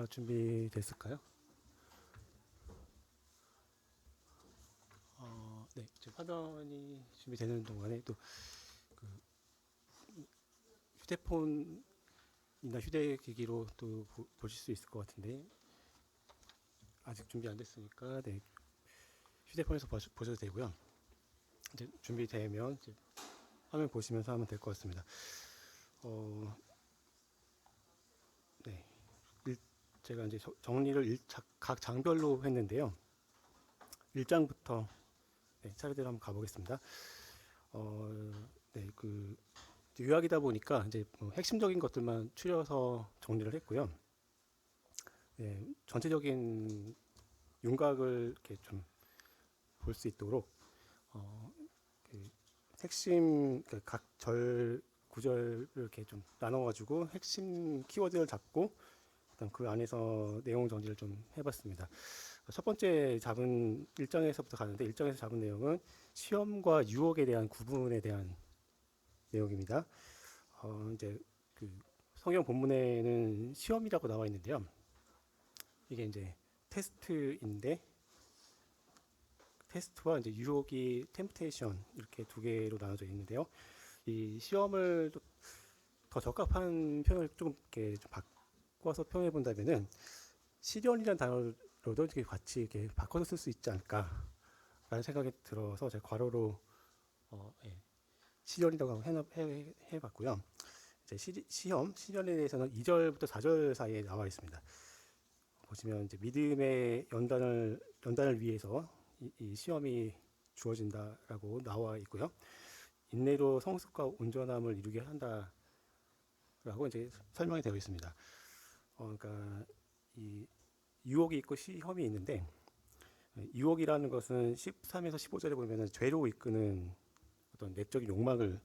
준비됐을까요? 네, 지금 화면이 준비되는 동안에 또 그 휴대폰이나 휴대기기로 또 보실 수 있을 것 같은데 아직 준비 안 됐으니까 네, 휴대폰에서 보셔도 되고요. 이제 준비되면 이제 화면 보시면서 하면 될 것 같습니다. 어, 네, 제가 이제 정리를 각 장별로 했는데요. 1장부터 네, 차례대로 한번 가보겠습니다. 네, 요약이다 보니까 이제 뭐 핵심적인 것들만 추려서 정리를 했고요. 네, 전체적인 윤곽을 이렇게 좀 볼 수 있도록 어, 그 핵심 각 절 구절을 이렇게 좀 나눠가지고 핵심 키워드를 잡고 일단 그 안에서 내용 정리를 좀 해봤습니다. 첫 번째 잡은 1장에서부터 가는데 1장에서 잡은 내용은 시험과 유혹에 대한 구분에 대한 내용입니다. 이제 그 성경 본문에는 시험이라고 나와 있는데요. 이게 이제 테스트인데 테스트와 이제 유혹이 템프테이션 이렇게 두 개로 나눠져 있는데요. 이 시험을 더 적합한 표현을 좀 이렇게 좀 바꿔서 표현해 본다면은 시련이라는 단어로도 이렇게 같이 이렇게 바꿔서 쓸 수 있지 않을까라는 생각이 들어서 제가 괄호로 예, 시련이라고 해봤고요. 이제 시련에 대해서는 2절부터 4절 사이에 나와 있습니다. 보시면 이제 믿음의 연단을 위해서 이 시험이 주어진다라고 나와 있고요. 인내로 성숙과 온전함을 이루게 한다라고 이제 설명이 되어 있습니다. 그러니까 이 유혹이 있고 시험이 있는데 유혹이라는 것은 13에서 15절에 보면 죄로 이끄는 어떤 내적인 욕망을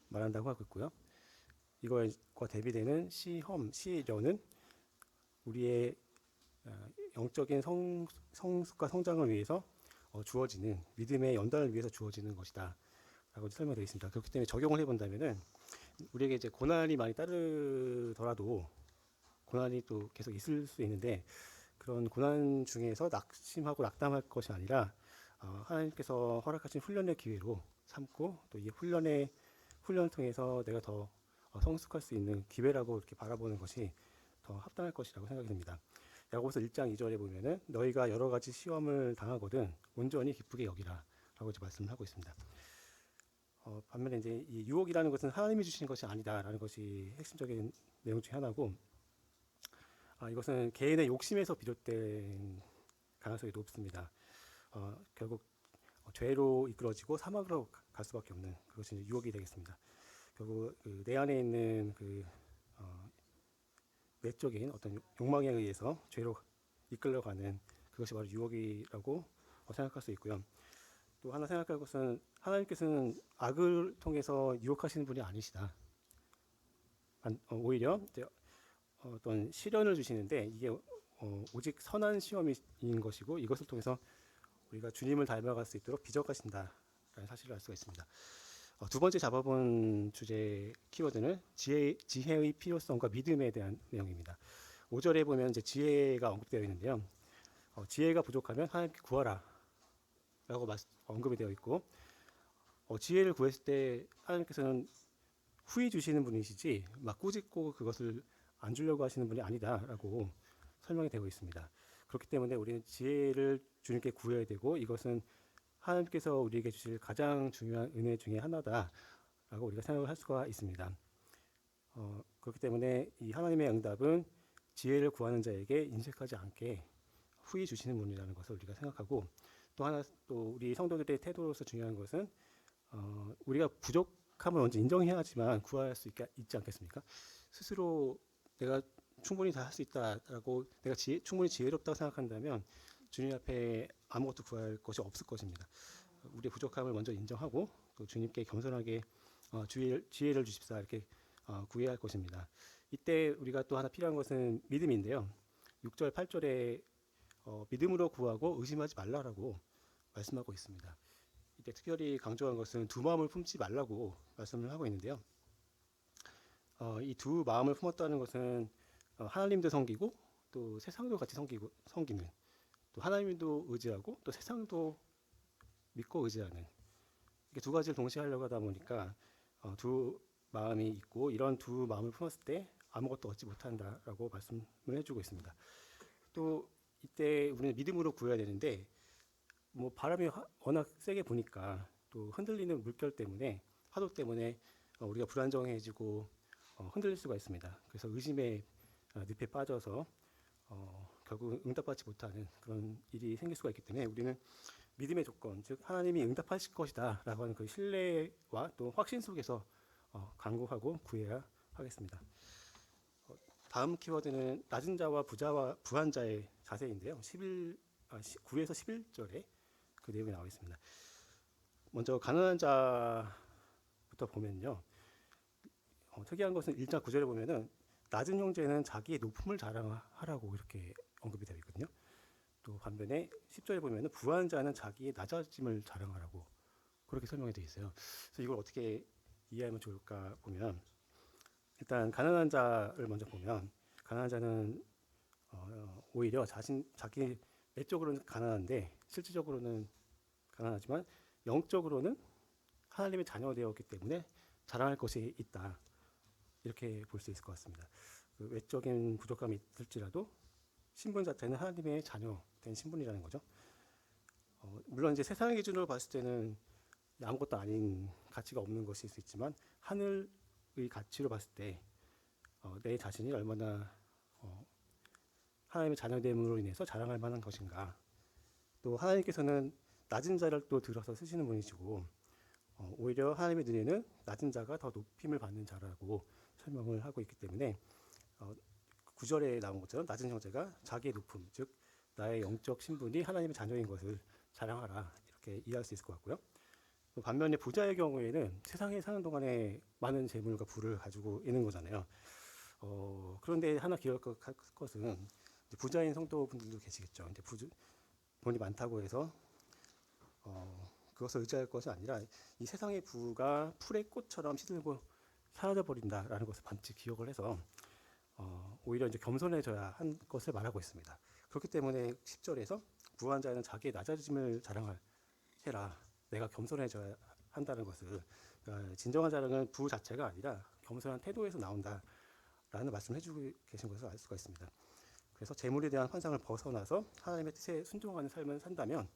말한다고 하고 있고요. 이거와 대비되는 시련은 우리의 영적인 성숙과 성장을 위해서 주어지는 믿음의 연단을 위해서 주어지는 것이다. 라고 설명되어 있습니다. 그렇기 때문에 적용을 해본다면은 우리에게 이제 고난이 많이 따르더라도 고난이 또 계속 있을 수 있는데 그런 고난 중에서 낙심하고 낙담할 것이 아니라 하나님께서 허락하신 훈련의 기회로 삼고 또 이 훈련을 통해서 내가 더 성숙할 수 있는 기회라고 이렇게 바라보는 것이 더 합당할 것이라고 생각이 듭니다. 야고보서 1장 2절에 보면은 너희가 여러 가지 시험을 당하거든 온전히 기쁘게 여기라 라고 이제 말씀을 하고 있습니다. 반면에 이제 이 유혹이라는 것은 하나님이 주신 것이 아니다라는 것이 핵심적인 내용 중에 하나고 이것은 개인의 욕심에서 비롯된 가능성이 높습니다. 결국 죄로 이끌어지고 사막으로 갈 수밖에 없는 그것이 유혹이 되겠습니다. 결국 내 안에 있는 내적인 어떤 욕망에 의해서 죄로 이끌려가는 그것이 바로 유혹이라고 생각할 수 있고요. 또 하나 생각할 것은 하나님께서는 악을 통해서 유혹하시는 분이 아니시다. 오히려 어떤 시련을 주시는데 이게 오직 선한 시험인 것이고 이것을 통해서 우리가 주님을 닮아갈 수 있도록 빚어가신다라는 사실을 알 수가 있습니다. 두 번째 잡아본 주제 키워드는 지혜의 필요성과 믿음에 대한 내용입니다. 5절에 보면 이제 지혜가 언급되어 있는데요. 지혜가 부족하면 하나님께 구하라 라고 언급이 되어 있고 지혜를 구했을 때 하나님께서는 후히 주시는 분이시지 막 꾸짖고 그것을 안 주려고 하시는 분이 아니다라고 설명이 되고 있습니다. 그렇기 때문에 우리는 지혜를 주님께 구해야 되고 이것은 하나님께서 우리에게 주실 가장 중요한 은혜 중에 하나다라고 우리가 생각을 할 수가 있습니다. 그렇기 때문에 이 하나님의 응답은 지혜를 구하는 자에게 인색하지 않게 후히 주시는 분이라는 것을 우리가 생각하고 또 하나 또 우리 성도들의 태도로서 중요한 것은 우리가 부족함을 먼저 인정해야지만 구할 수 있지 않겠습니까? 스스로 내가 충분히 다 할 수 있다라고 내가 충분히 지혜롭다고 생각한다면 주님 앞에 아무것도 구할 것이 없을 것입니다. 우리의 부족함을 먼저 인정하고 또 주님께 겸손하게 지혜를 주십사 이렇게 구해야 할 것입니다. 이때 우리가 또 하나 필요한 것은 믿음인데요. 6절 8절에 믿음으로 구하고 의심하지 말라라고 말씀하고 있습니다. 이때 특별히 강조한 것은 두 마음을 품지 말라고 말씀을 하고 있는데요. 이 두 마음을 품었다는 것은 하나님도 섬기고 또 세상도 같이 섬기는, 또 하나님도 의지하고 또 세상도 믿고 의지하는, 이렇게 두 가지를 동시에 하려고 하다 보니까 두 마음이 있고, 이런 두 마음을 품었을 때 아무것도 얻지 못한다라고 말씀을 해주고 있습니다. 또 이때 우리는 믿음으로 구해야 되는데, 뭐 바람이 워낙 세게 부니까 또 흔들리는 물결 때문에, 파도 때문에 우리가 불안정해지고 흔들릴 수가 있습니다. 그래서 의심의 늪에 빠져서 결국 응답받지 못하는 그런 일이 생길 수가 있기 때문에, 우리는 믿음의 조건, 즉 하나님이 응답하실 것이다 라고 하는 그 신뢰와 또 확신 속에서 간구하고 구해야 하겠습니다. 다음 키워드는 낮은 자와 부자와 부한 자의 자세인데요. 9에서 11절에 그 내용이 나와 있습니다. 먼저 가난한 자부터 보면요, 특이한 것은 1장 9절에 보면은 낮은 형제는 자기의 높음을 자랑하라고 이렇게 언급이 되어 있거든요. 또 반면에 10절에 보면은 부한 자는 자기의 낮아짐을 자랑하라고 그렇게 설명이 되어 있어요. 그래서 이걸 어떻게 이해하면 좋을까 보면, 일단 가난한 자를 먼저 보면, 가난한 자는 오히려 자기 내적으로는 가난한데 실질적으로는 가난하지만 영적으로는 하나님의 자녀되었기 때문에 자랑할 것이 있다, 이렇게 볼 수 있을 것 같습니다. 그 외적인 부족감이 있을지라도 신분 자체는 하나님의 자녀된 신분이라는 거죠. 물론 이제 세상의 기준으로 봤을 때는 아무것도 아닌 가치가 없는 것일 수 있지만, 하늘의 가치로 봤을 때 내 자신이 얼마나 하나님의 자녀됨으로 인해서 자랑할 만한 것인가. 또 하나님께서는 낮은 자를 또 들어서 쓰시는 분이시고, 오히려 하나님의 눈에는 낮은 자가 더 높임을 받는 자라고 설명을 하고 있기 때문에 9절에 나온 것처럼 낮은 형제가 자기의 높음, 즉 나의 영적 신분이 하나님의 자녀인 것을 자랑하라, 이렇게 이해할 수 있을 것 같고요. 반면에 부자의 경우에는 세상에 사는 동안에 많은 재물과 부를 가지고 있는 거잖아요. 그런데 하나 기억할 것은, 부자인 성도분들도 계시겠죠. 이제 돈이 많다고 해서 그것을 의지할 것이 아니라, 이 세상의 부가 풀의 꽃처럼 시들고 사라져 버린다라는 것을 반드시 기억을 해서 오히려 이제 겸손해져야 한 것을 말하고 있습니다. 그렇기 때문에 10절에서 부한 자는 자기의 낮아짐을 자랑해라, 내가 겸손해져야 한다는 것을, 그러니까 진정한 자랑은 부 자체가 아니라 겸손한 태도에서 나온다라는 말씀을 해주고 계신 것을 알 수가 있습니다. 그래서 재물에 대한 환상을 벗어나서 하나님의 뜻에 순종하는 삶을 산다면,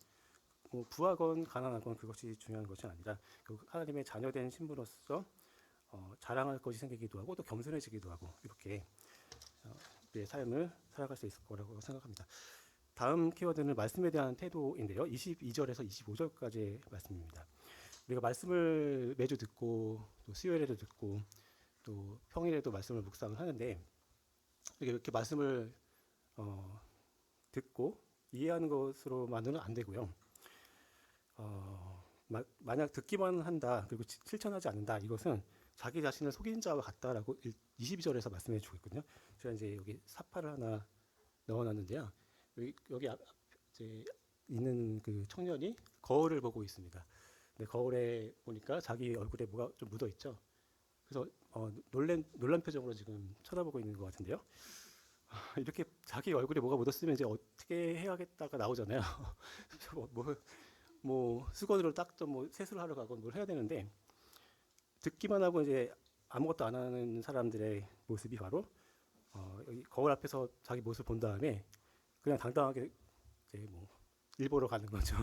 뭐 부하건 가난하건 그것이 중요한 것이 아니라 하나님의 자녀된 신분으로서 자랑할 것이 생기기도 하고 또 겸손해지기도 하고, 이렇게 우리의 삶을 살아갈 수 있을 거라고 생각합니다. 다음 키워드는 말씀에 대한 태도인데요. 22절에서 25절까지의 말씀입니다. 우리가 말씀을 매주 듣고 또 수요일에도 듣고 또 평일에도 말씀을 묵상을 하는데, 이렇게 말씀을 듣고 이해하는 것으로만은 안 되고요. 만약 듣기만 한다 그리고 실천하지 않는다, 이것은 자기 자신을 속인 자와 같다라고 22절에서 말씀해 주고 있거든요. 제가 이제 여기 사파를 하나 넣어놨는데요. 여기 이제 있는 그 청년이 거울을 보고 있습니다. 근데 거울에 보니까 자기 얼굴에 뭐가 좀 묻어 있죠. 그래서 놀란 표정으로 지금 쳐다보고 있는 것 같은데요. 이렇게 자기 얼굴에 뭐가 묻었으면 이제 어떻게 해야겠다가 나오잖아요. 뭐 수건으로 닦든 뭐 세수를 하러 가건 뭘 해야 되는데, 듣기만 하고 이제 아무것도 안 하는 사람들의 모습이 바로 여기 거울 앞에서 자기 모습을 본 다음에 그냥 당당하게 이제 뭐 일보러 가는 거죠.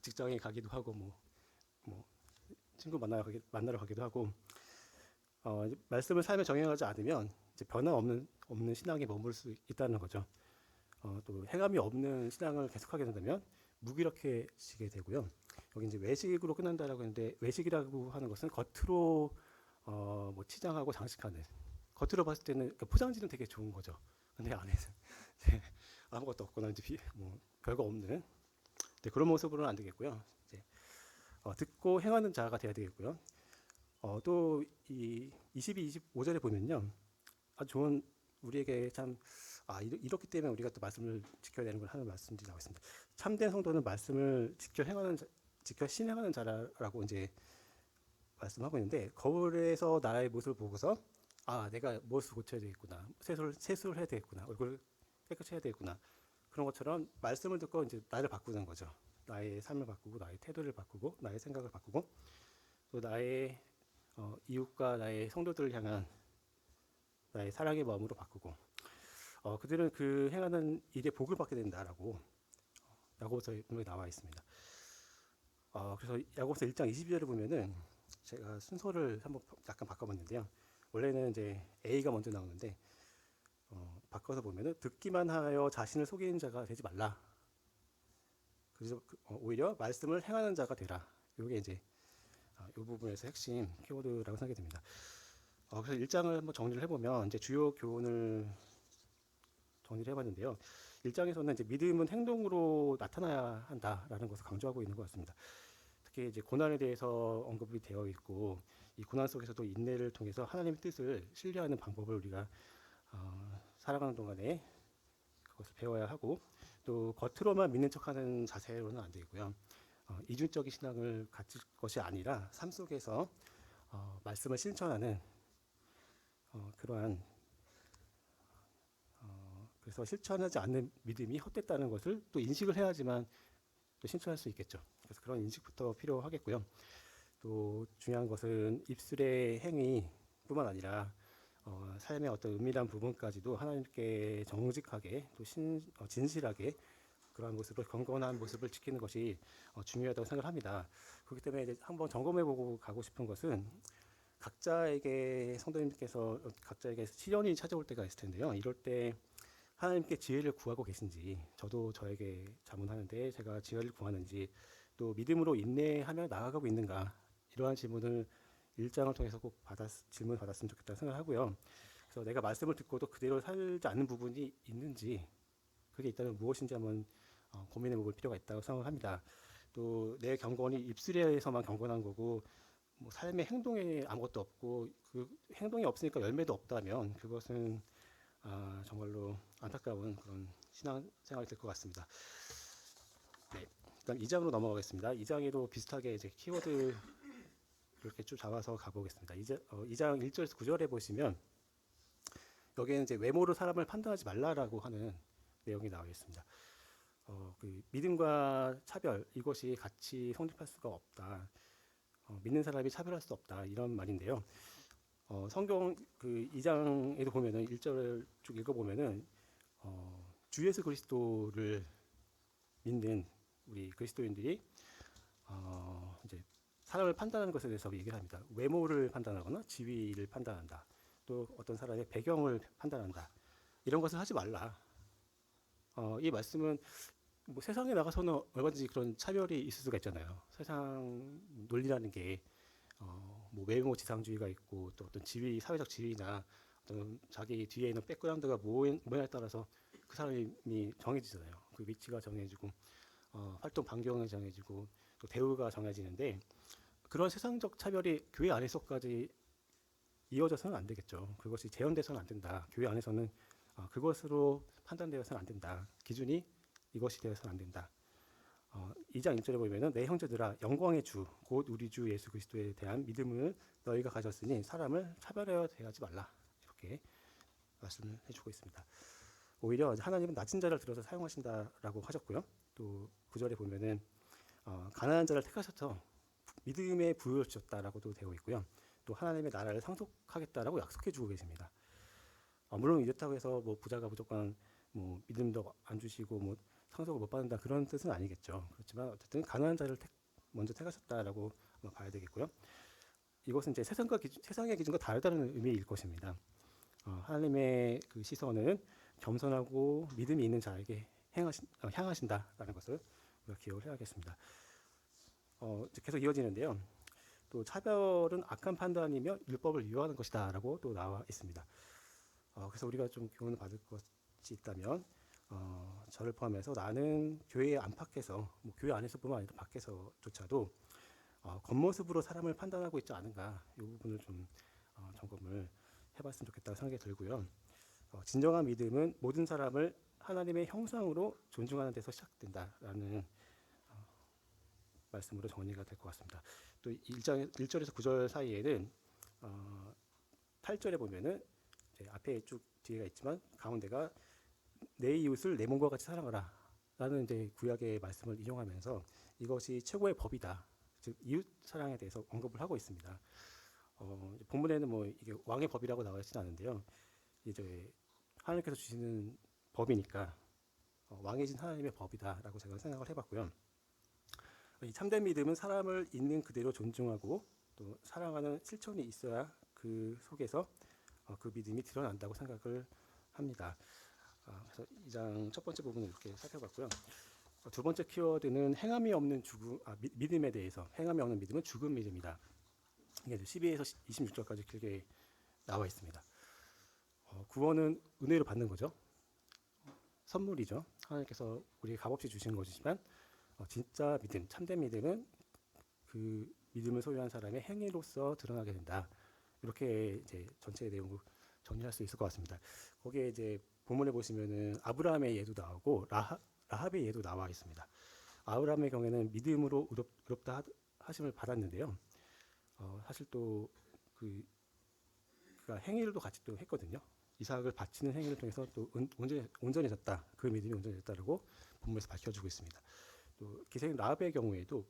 직장에 가기도 하고 뭐 친구 만나러 가기도 하고, 말씀을 삶에 적용하지 않으면 이제 변화 없는 신앙에 머물 수 있다는 거죠. 또 행함이 없는 신앙을 계속하게 된다면 무기력해지게 되고요. 여기 이제 외식으로 끝난다라고 했는데, 외식이라고 하는 것은 겉으로 뭐 치장하고 장식하는, 겉으로 봤을 때는 그러니까 포장지는 되게 좋은 거죠. 근데 안에는 아무것도 없거나 이제 뭐 별거 없는, 그런 모습으로는 안 되겠고요. 이제 듣고 행하는 자가 돼야 되겠고요. 또 이 22, 25절에 보면요, 아주 좋은, 우리에게 참 이렇기 때문에 우리가 또 말씀을 지켜야 되는 걸 하는 말씀들이 나와 있습니다. 참된 성도는 말씀을 지켜 신행하는 자라고 이제 말씀하고 있는데, 거울에서 나의 모습을 보고서 아, 내가 무엇을 고쳐야 되겠구나, 세수를 해야 되겠구나, 얼굴을 깨끗이 해야 되겠구나, 그런 것처럼 말씀을 듣고 이제 나를 바꾸는 거죠. 나의 삶을 바꾸고, 나의 태도를 바꾸고, 나의 생각을 바꾸고, 또 나의 이웃과 나의 성도들을 향한 나의 사랑의 마음으로 바꾸고, 그들은 그 행하는 일에 복을 받게 된다라고 야고보서에 분명히 나와 있습니다. 그래서 야고보서 1장 22절을 보면은 제가 순서를 한번 약간 바꿔봤는데요. 원래는 이제 A가 먼저 나오는데 바꿔서 보면은 듣기만 하여 자신을 속이는 자가 되지 말라. 그래서 오히려 말씀을 행하는 자가 되라. 이게 이제 이 부분에서 핵심 키워드라고 생각이 됩니다. 그래서 1장을 한번 정리를 해보면 이제 주요 교훈을 정리를 해봤는데요. 1장에서는 이제 믿음은 행동으로 나타나야 한다라는 것을 강조하고 있는 것 같습니다. 특히 이제 고난에 대해서 언급이 되어 있고, 이 고난 속에서도 인내를 통해서 하나님의 뜻을 신뢰하는 방법을 우리가 살아가는 동안에 그것을 배워야 하고, 또 겉으로만 믿는 척하는 자세로는 안 되고요. 이중적인 신앙을 가질 것이 아니라 삶 속에서 말씀을 실천하는 그러한 그래서 실천하지 않는 믿음이 헛됐다는 것을 또 인식을 해야지만 또 실천할 수 있겠죠. 그래서 그런 인식부터 필요하겠고요. 또 중요한 것은 입술의 행위뿐만 아니라 삶의 어떤 은밀한 부분까지도 하나님께 정직하게 또 진실하게 그러한 모습을 경건한 모습을 지키는 것이 중요하다고 생각을 합니다. 그렇기 때문에 이제 한번 점검해보고 가고 싶은 것은 각자에게 성도님께서 각자에게 시련이 찾아올 때가 있을 텐데요. 이럴 때 하나님께 지혜를 구하고 계신지, 저도 저에게 자문하는데 제가 지혜를 구하는지, 또 믿음으로 인내하며 나아가고 있는가, 이러한 질문을 1장을 통해서 꼭 질문 받았으면 좋겠다 생각하고요. 그래서 내가 말씀을 듣고도 그대로 살지 않는 부분이 있는지, 그게 있다면 무엇인지 한번 고민해 볼 필요가 있다고 생각합니다. 또 내 경건이 입술에서만 경건한 거고 뭐 삶의 행동에 아무것도 없고 그 행동이 없으니까 열매도 없다면 그것은 정말로 안타까운 그런 신앙생활이 될 것 같습니다. 네, 그다음 2장으로 넘어가겠습니다. 2장에도 비슷하게 이제 키워드 이렇게 쭉 잡아서 가보겠습니다. 2장 1절에서 9절에 보시면 여기에는 이제 외모로 사람을 판단하지 말라라고 하는 내용이 나와 있습니다. 그 믿음과 차별, 이것이 같이 성립할 수가 없다. 믿는 사람이 차별할 수 없다, 이런 말인데요. 성경 그 2장에도 보면은 1절을 쭉 읽어보면은 주 예수 그리스도를 믿는 우리 그리스도인들이 이제 사람을 판단하는 것에 대해서 얘기를 합니다. 외모를 판단하거나 지위를 판단한다. 또 어떤 사람의 배경을 판단한다. 이런 것을 하지 말라. 이 말씀은 뭐 세상에 나가서는 얼마든지 그런 차별이 있을 수가 있잖아요. 세상 논리라는 게 뭐 외모 지상주의가 있고, 또 어떤 지위, 사회적 지위나 어떤 자기 뒤에 있는 백그라운드가 뭐냐에 따라서 그 사람이 정해지잖아요. 그 위치가 정해지고 활동 반경이 정해지고 또 대우가 정해지는데, 그런 세상적 차별이 교회 안에서까지 이어져서는 안 되겠죠. 그것이 재현돼서는 안 된다. 교회 안에서는 그것으로 판단되어서는 안 된다. 기준이 이것이 되어서는 안 된다. 2장 1절에 보면은 내 형제들아 영광의 주 곧 우리 주 예수 그리스도에 대한 믿음을 너희가 가졌으니 사람을 차별하여 대하지 말라, 이렇게 말씀을 해주고 있습니다. 오히려 하나님은 낮은 자를 들어서 사용하신다라고 하셨고요. 또 9절에 보면은 가난한 자를 택하셔서 믿음의 부여를 주셨다라고도 되어 있고요. 또 하나님의 나라를 상속하겠다라고 약속해주고 계십니다. 물론 이렇다고 해서 뭐 부자가 무조건 뭐 믿음도 안 주시고 뭐 상속을 못 받는다, 그런 뜻은 아니겠죠. 그렇지만 어쨌든 가난한 자를 먼저 택하셨다라고 봐야 되겠고요. 이것은 이제 세상의 기준과 다르다는 의미일 것입니다. 하나님의 그 시선은 겸손하고 믿음이 있는 자에게 향하신다라는 것을 우리가 기억을 해야겠습니다. 계속 이어지는데요. 또 차별은 악한 판단이며 율법을 위반하는 것이다라고 또 나와 있습니다. 그래서 우리가 좀 교훈을 받을 것이 있다면 저를 포함해서 나는 교회 안팎에서, 뭐 교회 안에서뿐만 아니라 밖에서조차도 겉모습으로 사람을 판단하고 있지 않은가, 이 부분을 좀 점검을 해봤으면 좋겠다고 생각이 들고요. 진정한 믿음은 모든 사람을 하나님의 형상으로 존중하는 데서 시작된다라는 말씀으로 정리가 될 것 같습니다. 또 1절에서 9절 사이에는 8절에 보면은 이제 앞에 쭉 뒤에가 있지만 가운데가 내 이웃을 내 몸과 같이 사랑하라 라는 이제 구약의 말씀을 인용하면서 이것이 최고의 법이다. 즉 이웃 사랑에 대해서 언급을 하고 있습니다. 본문에는 뭐 이게 왕의 법이라고 나와 있지는 않은데요. 이제 하나님께서 주시는 법이니까 왕이신 하나님의 법이다라고 제가 생각을 해봤고요. 이 참된 믿음은 사람을 있는 그대로 존중하고 또 사랑하는 실천이 있어야 그 속에서 그 믿음이 드러난다고 생각을 합니다. 그래서 2장 첫 번째 부분을 이렇게 살펴봤고요. 두 번째 키워드는 행함이 없는 믿음에 대해서 행함이 없는 믿음은 죽은 믿음이다. 이게 12에서 26절까지 길게 나와 있습니다. 구원은 은혜로 받는 거죠. 선물이죠. 하나님께서 우리에게 값없이 주신 것이지만 진짜 믿음, 참된 믿음은 그 믿음을 소유한 사람의 행위로서 드러나게 된다. 이렇게 이제 전체 내용을 정리할 수 있을 것 같습니다. 거기에 이제 본문에 보시면은 아브라함의 예도 나오고 라합의 예도 나와 있습니다. 아브라함의 경우에는 믿음으로 의롭다 하심을 받았는데요. 사실 또 그가 행위를 같이 또 했거든요. 이삭을 바치는 행위를 통해서 또 온전해졌다. 그 믿음이 온전해졌다라고 본문에서 밝혀주고 있습니다. 또 기생인 라합의 경우에도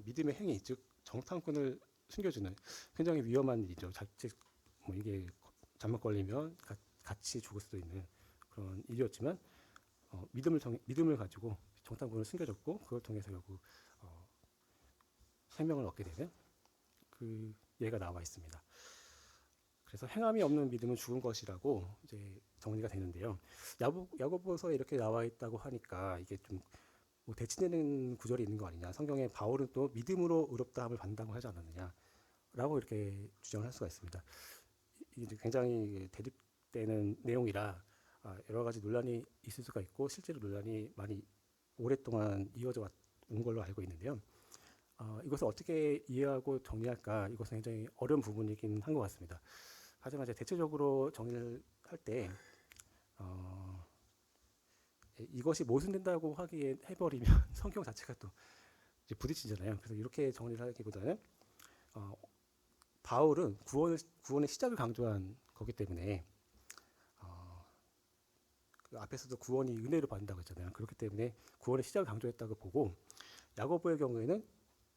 믿음의 행위, 즉 정탐꾼을 숨겨주는 굉장히 위험한 일이죠. 뭐 이게 잘못 걸리면 같이 죽을 수도 있는 그런 일이었지만 믿음을 가지고 정탐꾼을 숨겨줬고 그걸 통해서 결국 생명을 얻게 되는 그 예가 나와 있습니다. 그래서 행함이 없는 믿음은 죽은 것이라고 이제 정리가 되는데요. 야고보서에 이렇게 나와 있다고 하니까 이게 좀 뭐 대치되는 구절이 있는 거 아니냐. 성경에 바울은 또 믿음으로 의롭다함을 받는다고 하지 않았느냐라고 이렇게 주장을 할 수가 있습니다. 이게 굉장히 대립되는 내용이라 여러 가지 논란이 있을 수가 있고 실제로 논란이 많이 오랫동안 이어져 온 걸로 알고 있는데요. 이것을 어떻게 이해하고 정리할까 이것은 굉장히 어려운 부분이긴 한 것 같습니다. 하지만 이제 대체적으로 정리를 할 때 이것이 모순된다고 하기에 해버리면 성경 자체가 또 이제 부딪히잖아요. 그래서 이렇게 정리를 하기보다는 바울은 구원의 시작을 강조한 거기 때문에 그 앞에서도 구원이 은혜로 받는다고 했잖아요. 그렇기 때문에 구원의 시작을 강조했다고 보고 야고보의 경우에는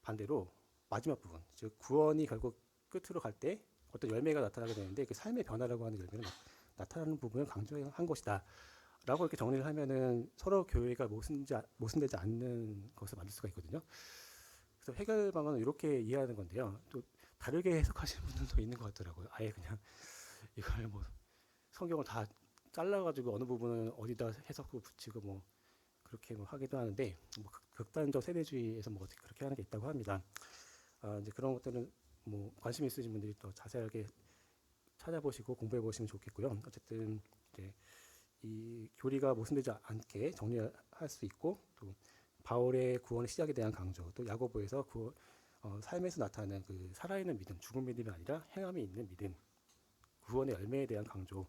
반대로 마지막 부분, 즉 구원이 결국 끝으로 갈 때 어떤 열매가 나타나게 되는데 그 삶의 변화라고 하는 열매는 나타나는 부분을 강조한 것이다. 라고 이렇게 정리를 하면은 서로 교회가 모순되지 않는 것을 만들 수가 있거든요. 그래서 해결 방안은 이렇게 이해하는 건데요. 또 다르게 해석하시는 분들도 있는 것 같더라고요. 아예 그냥 이걸 뭐 성경을 다 잘라가지고 어느 부분은 어디다 해석을 붙이고 뭐 그렇게 뭐 하기도 하는데 뭐 극단적 세대주의에서 뭐 그렇게 하는 게 있다고 합니다. 이제 그런 것들은 뭐 관심 있으신 분들이 더 자세하게 찾아보시고 공부해 보시면 좋겠고요. 어쨌든 이제 이 교리가 모순되지 않게 정리할 수 있고 또 바울의 구원의 시작에 대한 강조 또 야고보에서 삶에서 나타나는 그 살아있는 믿음 죽은 믿음이 아니라 행함이 있는 믿음 구원의 열매에 대한 강조를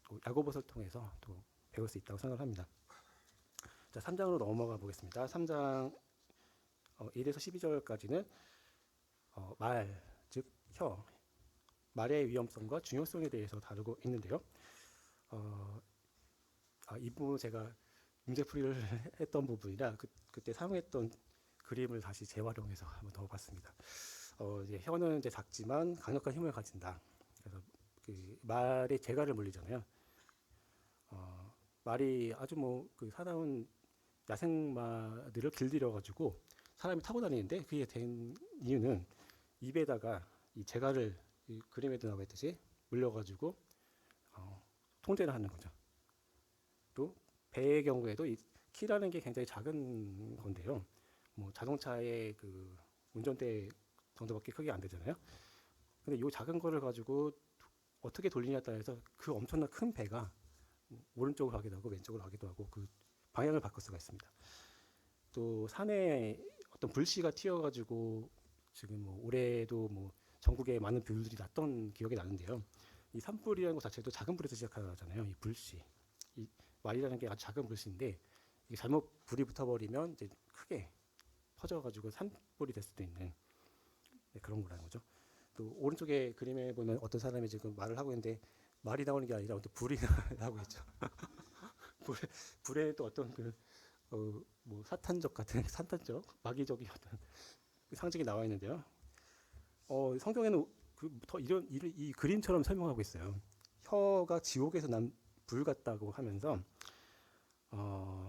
또 야고보서를 통해서 또 배울 수 있다고 생각을 합니다. 자, 3장으로 넘어가 보겠습니다. 3장 1에서 12절까지는 즉 말의 위험성과 중요성에 대해서 다루고 있는데요. 이 부분 제가 문제풀이를 했던 부분이라 그때 사용했던 그림을 다시 재활용해서 한번 넣어봤습니다. 이제 혀는 이제 작지만 강력한 힘을 가진다. 그래서 그 말의 재갈을 물리잖아요. 말이 아주 뭐 그 사나운 야생마들을 길들여 가지고 사람이 타고 다니는데 그게 된 이유는 입에다가 이 재갈을 이 그림에도 나와 있듯이 물려가지고 통제를 하는 거죠. 또 배의 경우에도 이 키라는 게 굉장히 작은 건데요. 뭐 자동차의 그 운전대 정도밖에 크게 안 되잖아요. 근데 이 작은 거를 가지고 어떻게 돌리냐에 따라서 그 엄청난 큰 배가 오른쪽으로 가기도 하고 왼쪽으로 가기도 하고 그 방향을 바꿀 수가 있습니다. 또 산에 어떤 불씨가 튀어가지고 지금 뭐 올해도 뭐 전국에 많은 불들이 났던 기억이 나는데요. 이 산불이라는 것 자체도 작은 불에서 시작하잖아요. 이 불씨, 이 말이라는 게 아주 작은 불씨인데 이게 잘못 불이 붙어버리면 이제 크게 퍼져가지고 산불이 될 수도 있는 그런 거라는 거죠. 또 오른쪽에 그림에 보면 어떤 사람이 지금 말을 하고 있는데 말이 나오는 게 아니라 어떤 불이 나오고 있죠. 불, 불에 또 어떤 뭐 사탄적 같은 사탄적 마귀적인 어떤 상징이 나와 있는데요. 성경에는 더 이 그림처럼 설명하고 있어요. 혀가 지옥에서 난 불 같다고 하면서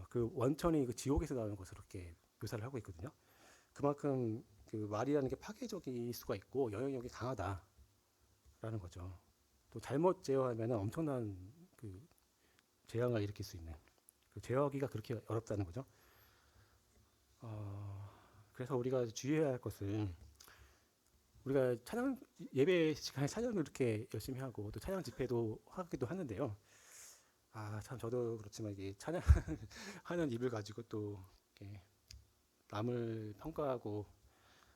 그 원천이 그 지옥에서 나오는 것으로 이렇게 묘사를 하고 있거든요. 그만큼 그 말이라는 게 파괴적일 수가 있고 영향력이 강하다라는 거죠. 또 잘못 제어하면 엄청난 그 재앙을 일으킬 수 있는 그 제어하기가 그렇게 어렵다는 거죠. 그래서 우리가 주의해야 할 것은 우리가 찬양 예배 시간에 찬양을 이렇게 열심히 하고 또 찬양 집회도 하기도 하는데요. 참 저도 그렇지만 이게 찬양하는 입을 가지고 또 이렇게 남을 평가하고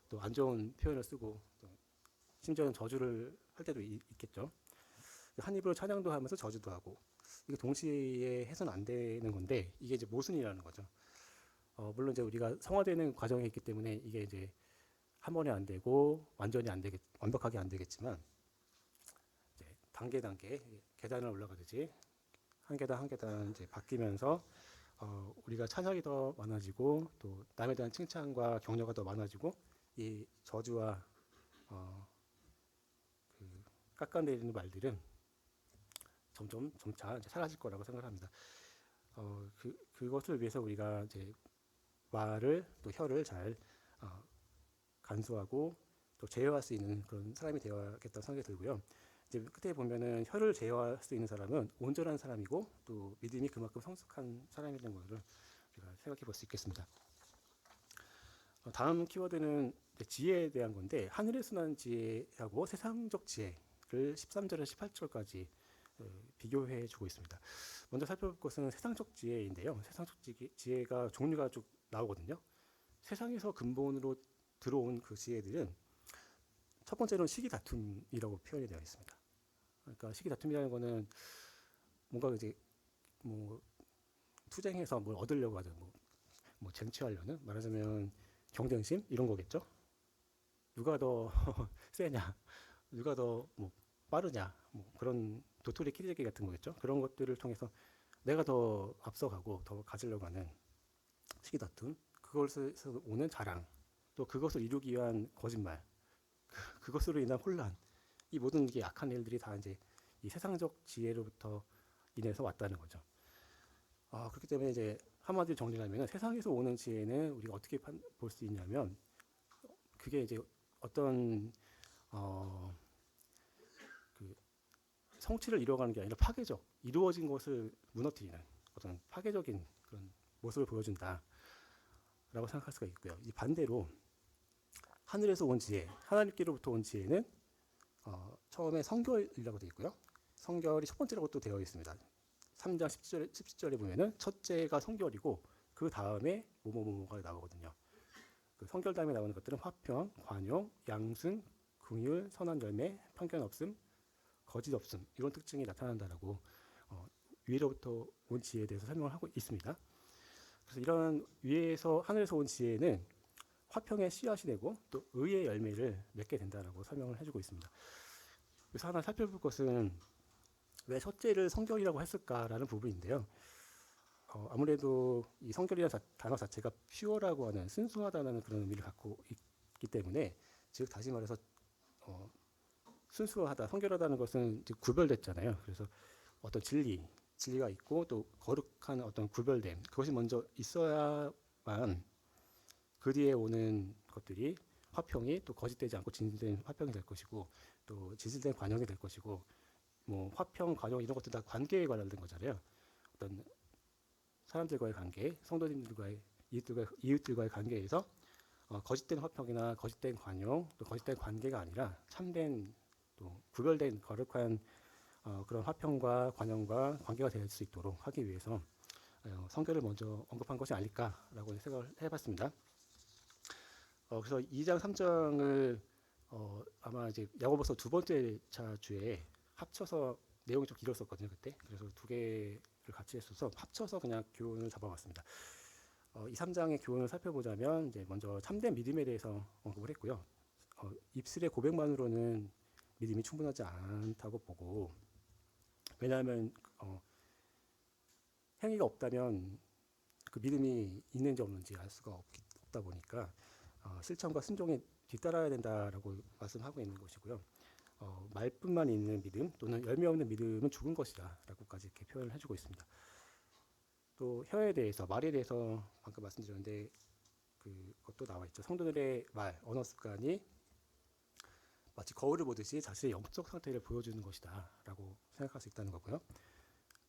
또 안 좋은 표현을 쓰고 또 심지어는 저주를 할 때도 있겠죠. 한 입으로 찬양도 하면서 저주도 하고 이게 동시에 해서는 안 되는 건데 이게 이제 모순이라는 거죠. 물론 이제 우리가 성화되는 과정에 있기 때문에 이게 이제 한 번에 안 되고 완벽하게 안 되겠지만 이제 단계 계단을 올라가듯이 한 계단 한 계단 이제 바뀌면서 우리가 찬양이 더 많아지고 또 남에 대한 칭찬과 격려가 더 많아지고 이 저주와 그 깎아내리는 말들은 점차 이제 사라질 거라고 생각합니다. 그것을 위해서 우리가 이제 말을 또 혀를 잘 간수하고 또 제어할 수 있는 그런 사람이 되어야겠다는 생각이 들고요. 이제 끝에 보면은 혀를 제어할 수 있는 사람은 온전한 사람이고 또 믿음이 그만큼 성숙한 사람이라는 것을 우리가 생각해 볼 수 있겠습니다. 다음 키워드는 지혜에 대한 건데 하늘에서 난 지혜하고 세상적 지혜를 13절에서 18절까지 비교해 주고 있습니다. 먼저 살펴볼 것은 세상적 지혜인데요. 세상적 지혜가 종류가 쭉 나오거든요. 세상에서 근본으로 들어온 그 지혜들은 첫 번째로는 시기 다툼이라고 표현이 되어 있습니다. 그러니까 시기 다툼이라는 거는 뭔가 이제 뭐 투쟁해서 뭘 얻으려고 하든 뭐 쟁취하려는 말하자면 경쟁심 이런 거겠죠. 누가 더 세냐, 누가 더 뭐 빠르냐, 뭐 그런 도토리 키재기 같은 거겠죠. 그런 것들을 통해서 내가 더 앞서가고 더 가지려고 하는 시기 다툼, 그것에서 오는 자랑, 또 그것을 이루기 위한 거짓말, 그것으로 인한 혼란, 이 모든 게 악한 일들이 다 이제 이 세상적 지혜로부터 인해서 왔다는 거죠. 그렇기 때문에 이제 한마디로 정리하면 세상에서 오는 지혜는 우리가 어떻게 볼 수 있냐면 그게 이제 어떤 그 성취를 이루어가는 게 아니라 파괴적, 이루어진 것을 무너뜨리는 어떤 파괴적인 그런 모습을 보여준다라고 생각할 수가 있고요. 이 반대로 하늘에서 온 지혜, 하나님께로부터 온 지혜는 처음에 성결이라고 되어 있고요. 성결이 첫 번째라고 또 되어 있습니다. 3장 17절에 보면은 첫째가 성결이고 그 다음에 뭐뭐뭐가 나오거든요. 그 성결 다음에 나오는 것들은 화평, 관용, 양순, 긍휼, 선한 열매, 편견 없음, 거짓 없음 이런 특징이 나타난다라고 위로부터 온 지혜에 대해서 설명을 하고 있습니다. 그래서 이런 위에서 하늘에서 온 지혜는 화평의 씨앗이 되고 또 의의 열매를 맺게 된다라고 설명을 해주고 있습니다. 그래서 하나 살펴볼 것은 왜 첫째를 성결이라고 했을까라는 부분인데요. 아무래도 이 성결이라는 단어 자체가 퓨어라고 하는 순수하다는 그런 의미를 갖고 있기 때문에 즉 다시 말해서 순수하다, 성결하다는 것은 구별됐잖아요. 그래서 어떤 진리가 있고 또 거룩한 어떤 구별됨 그것이 먼저 있어야만 그 뒤에 오는 것들이 화평이 또 거짓되지 않고 진실된 화평이 될 것이고 또 진실된 관용이 될 것이고 뭐 화평, 관용 이런 것들 다 관계에 관련된 거잖아요. 어떤 사람들과의 관계, 성도님들과의 이웃들과의 관계에서 거짓된 화평이나 거짓된 관용, 또 거짓된 관계가 아니라 참된 또 구별된 거룩한 그런 화평과 관용과 관계가 될 수 있도록 하기 위해서 성결을 먼저 언급한 것이 아닐까라고 생각을 해봤습니다. 그래서 2장 3장을 아마 이제 야고보서 두 번째 차 주에 합쳐서 내용이 좀 길었었거든요 그때. 그래서 두 개를 같이 했어서 합쳐서 그냥 교훈을 잡아봤습니다. 2, 3장의 교훈을 살펴보자면 이제 먼저 참된 믿음에 대해서 언급을 했고요. 입술의 고백만으로는 믿음이 충분하지 않다고 보고, 왜냐하면 행위가 없다면 그 믿음이 있는지 없는지 알 수가 없다 보니까 실천과 순종에 뒤따라야 된다라고 말씀하고 있는 것이고요. 말뿐만 있는 믿음 또는 열매 없는 믿음은 죽은 것이다 라고까지 이렇게 표현을 해주고 있습니다. 또 혀에 대해서, 말에 대해서 방금 말씀드렸는데 그것도 나와 있죠. 성도들의 말, 언어 습관이 마치 거울을 보듯이 자신의 영적 상태를 보여주는 것이다 라고 생각할 수 있다는 거고요.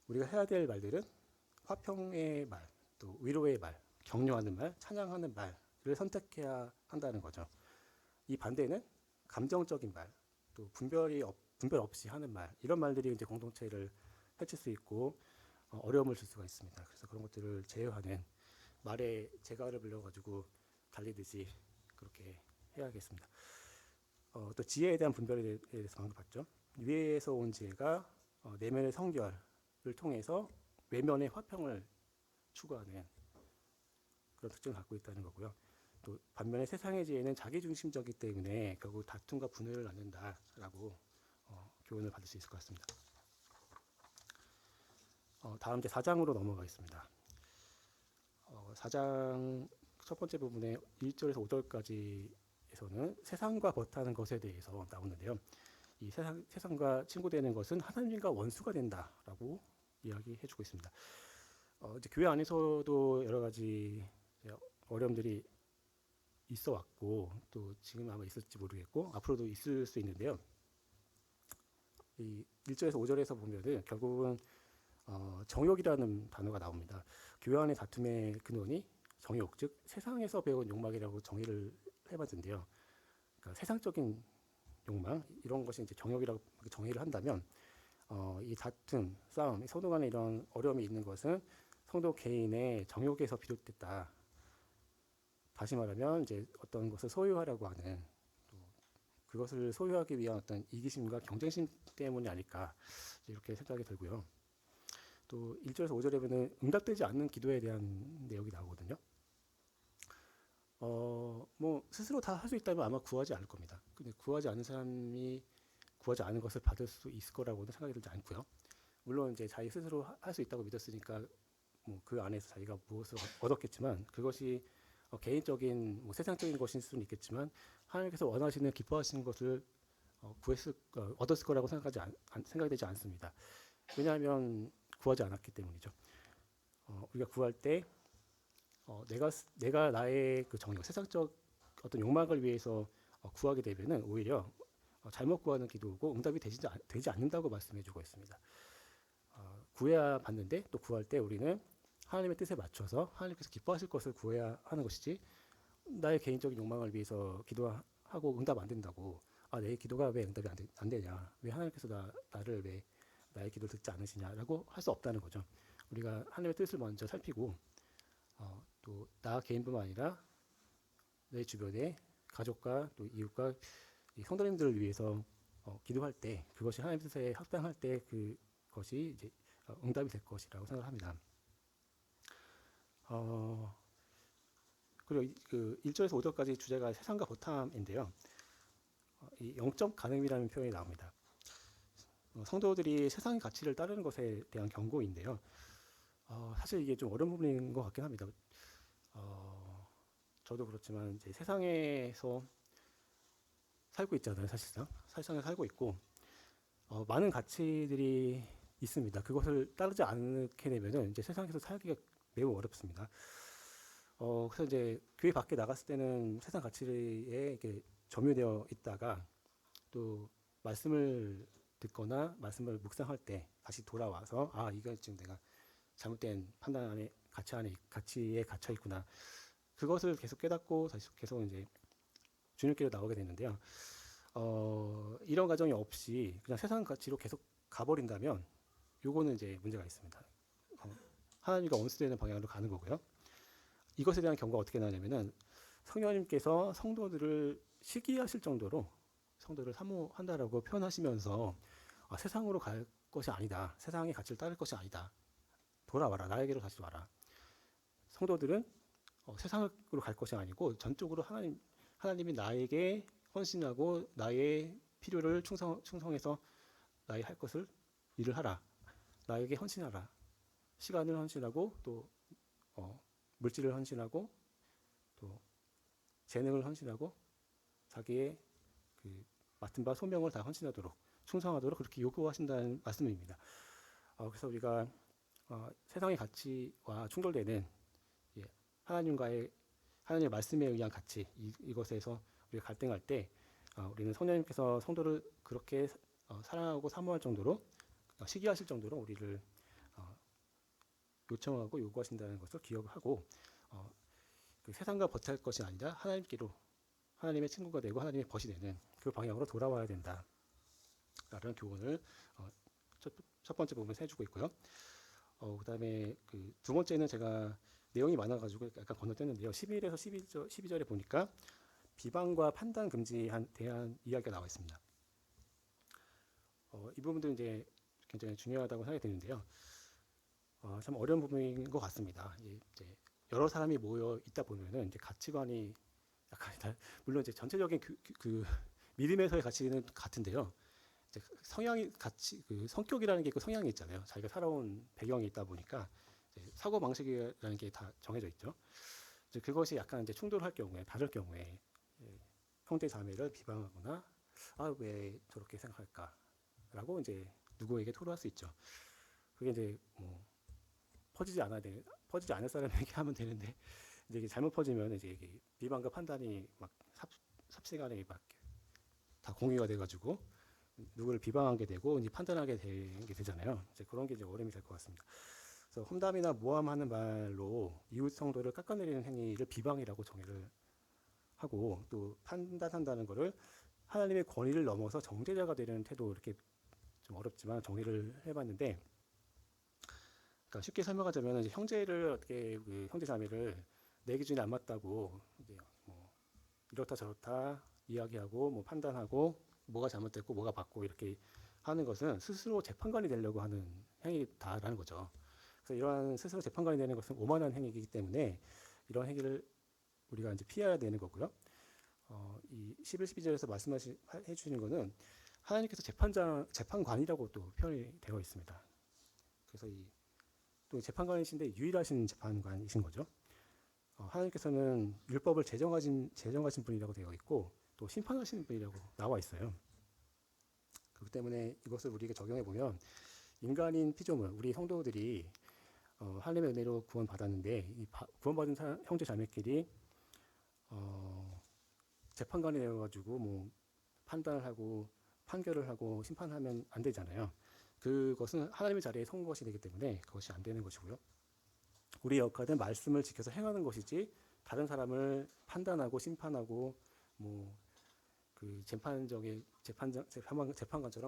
우리가 해야 될 말들은 화평의 말, 또 위로의 말, 격려하는 말, 찬양하는 말을 선택해야 한다는 거죠. 이 반대는 감정적인 말, 또 분별 없이 하는 말, 이런 말들이 이제 공동체를 해칠 수 있고 어려움을 줄 수가 있습니다. 그래서 그런 것들을 제어하는, 말에 재갈을 불려가지고 달리듯이 그렇게 해야겠습니다. 또 지혜에 대한 분별에 대해서 방금 봤죠. 위에서 온 지혜가 내면의 성결을 통해서 외면의 화평을 추구하는 그런 특징을 갖고 있다는 거고요. 또 반면에 세상의 지혜는 자기중심적이기 때문에 결국 다툼과 분열을 낳는다라고 교훈을 받을 수 있을 것 같습니다. 다음 이제 4장으로 넘어가겠습니다. 4장 첫 번째 부분에 1절에서 5절까지에서는 세상과 벗하는 것에 대해서 나오는데요. 이 세상과 친구되는 것은 하나님과 원수가 된다라고 이야기해주고 있습니다. 이제 교회 안에서도 여러 가지 어려움들이 있어 왔고, 또 지금 아마 있을지 모르겠고 앞으로도 있을 수 있는데요. 이 1절에서 5절에서 보면은 결국은 정욕이라는 단어가 나옵니다. 교회 안의 다툼의 근원이 정욕, 즉 세상에서 배운 욕망이라고 정의를 해봤는데요. 그러니까 세상적인 욕망, 이런 것이 이제 정욕이라고 정의를 한다면 이 다툼, 싸움, 성도 간에 이런 어려움이 있는 것은 성도 개인의 정욕에서 비롯됐다. 다시 말하면 이제 어떤 것을 소유하려고 하는, 또 그것을 소유하기 위한 어떤 이기심과 경쟁심 때문이 아닐까 이렇게 생각이 들고요. 또 1절에서 5절에 보면 응답되지 않는 기도에 대한 내용이 나오거든요. 뭐 스스로 다 할 수 있다면 아마 구하지 않을 겁니다. 근데 구하지 않는 사람이 구하지 않은 것을 받을 수 있을 거라고는 생각이 들지 않고요. 물론 이제 자기 스스로 할 수 있다고 믿었으니까 뭐 그 안에서 자기가 무엇을 얻었겠지만, 그것이 개인적인 세상적인 것일 수는 있겠지만 하나님께서 원하시는 기뻐하시는 것을 얻었을 거라고 생각이 되지 않습니다. 왜냐하면 구하지 않았기 때문이죠. 우리가 구할 때 내가 나의 그 정욕, 세상적 어떤 욕망을 위해서 구하게 되면은 오히려 잘못 구하는 기도고 응답이 되지 않는다고 말씀해주고 있습니다. 구해야 받는데, 또 구할 때 우리는 하나님의 뜻에 맞춰서 하나님께서 기뻐하실 것을 구해야 하는 것이지, 나의 개인적인 욕망을 위해서 기도하고 응답 안 된다고 내 기도가 왜 응답이 안 되냐, 왜 하나님께서 나를 왜 나의 기도를 듣지 않으시냐라고 할 수 없다는 거죠. 우리가 하나님의 뜻을 먼저 살피고 또 나 개인뿐만 아니라 내 주변의 가족과 또 이웃과 성도님들을 위해서 기도할 때, 그것이 하나님 뜻에 합당할 때 그것이 이제 응답이 될 것이라고 생각합니다. 그리고 그 1절에서 5절까지 주제가 세상과 벗함인데요. 이 영적 간음이라는 표현이 나옵니다. 성도들이 세상의 가치를 따르는 것에 대한 경고인데요. 사실 이게 좀 어려운 부분인 것 같긴 합니다. 저도 그렇지만 이제 세상에서 살고 있잖아요. 사실상 세상에 살고 있고 많은 가치들이 있습니다. 그것을 따르지 않게 되면은 이제 세상에서 살기가 매우 어렵습니다. 그래서 이제 교회 밖에 나갔을 때는 세상 가치에 이렇게 점유되어 있다가 또 말씀을 듣거나 말씀을 묵상할 때 다시 돌아와서 이건 지금 내가 잘못된 판단 안에 가치에 갇혀 있구나. 그것을 계속 깨닫고 다시 계속 이제 주님께로 나오게 되는데요. 이런 과정이 없이 그냥 세상 가치로 계속 가버린다면 요거는 이제 문제가 있습니다. 하나님과 원수되는 방향으로 가는 거고요. 이것에 대한 경고가 어떻게 나냐면은 성령님께서 성도들을 시기하실 정도로 성도를 사모한다라고 표현하시면서 세상으로 갈 것이 아니다. 세상의 가치를 따를 것이 아니다. 돌아와라. 나에게로 다시 와라. 성도들은 세상으로 갈 것이 아니고 전적으로 하나님이 나에게 헌신하고 나의 필요를 충성해서 나의 할 것을 일을 하라. 나에게 헌신하라. 시간을 헌신하고 또 물질을 헌신하고 또 재능을 헌신하고 자기의 그 맡은 바 소명을 다 헌신하도록 충성하도록 그렇게 요구하신다는 말씀입니다. 그래서 우리가 세상의 가치와 충돌되는 하나님의 말씀에 의한 가치 이것에서 우리가 갈등할 때 우리는 성령님께서 성도를 그렇게 사랑하고 사모할 정도로 시기하실 정도로 우리를 요청하고 요구하신다는 것을 기억하고 그 세상과 버틸 것이 아니라 하나님께로 하나님의 친구가 되고 하나님의 벗이 되는 그 방향으로 돌아와야 된다. 라는 교훈을 첫 번째 부분에서 해주고 있고요. 그 다음에 그 두 번째는 제가 내용이 많아가지고 약간 건너뛰었는데요. 11에서 12절에 보니까 비방과 판단 금지에 대한 이야기가 나와 있습니다. 이 부분도 이제 굉장히 중요하다고 생각이 드는데요. 참 어려운 부분인 것 같습니다. 이제 여러 사람이 모여 있다 보면은 이제 가치관이 약간 물론 이제 전체적인 그 믿음에서의 가치는 같은데요. 이제 성향이 그 성격이라는 게 있고 성향이 있잖아요. 자기가 살아온 배경이 있다 보니까 사고 방식이라는 게 다 정해져 있죠. 이제 그것이 약간 이제 충돌할 경우에 다를 경우에 형제 자매를 비방하거나 왜 저렇게 생각할까라고 이제 누구에게 토로할 수 있죠. 그게 이제 뭐 퍼지지 않을 사람에게 하면 되는데 이제 이게 잘못 퍼지면 이제 이게 비방과 판단이 막 삽시간에 막 다 공유가 돼가지고 누구를 비방하게 되고 이제 판단하게 되잖아요. 이제 그런 게 이제 어려움이 될 것 같습니다. 그래서 험담이나 모함하는 말로 이웃 성도를 깎아내리는 행위를 비방이라고 정의를 하고 또 판단한다는 것을 하나님의 권위를 넘어서 정죄자가 되려는 태도 이렇게 좀 어렵지만 정의를 해봤는데, 그러니까 쉽게 설명하자면 이제 형제를 어떻게 그 형제 자매를 내 기준에 안 맞다고 이제 뭐 이렇다 저렇다 이야기하고 뭐 판단하고 뭐가 잘못됐고 뭐가 맞고 이렇게 하는 것은 스스로 재판관이 되려고 하는 행위다라는 거죠. 그래서 이러한 스스로 재판관이 되는 것은 오만한 행위이기 때문에 이런 행위를 우리가 이제 피해야 되는 거고요. 이 11, 12절에서 말씀해 주시는 것은 하나님께서 재판관이라고 또 표현이 되어 있습니다. 그래서 또 재판관이신데 유일하신 재판관이신 거죠. 하나님께서는 율법을 제정하신 분이라고 되어 있고 또 심판하시는 분이라고 나와 있어요. 그렇기 때문에 이것을 우리에게 적용해 보면 인간인 피조물, 우리 성도들이 하나님의 은혜로 구원받았는데 이 구원받은 형제 자매끼리 재판관이 되어가지고 뭐 판단을 하고 판결을 하고 심판하면 안 되잖아요. 그것은 하나님의 자리에 선 것이 되기 때문에 그것이 안 되는 것이고요. 우리의 역할은 말씀을 지켜서 행하는 것이지 다른 사람을 판단하고 심판하고 뭐 그 재판관처럼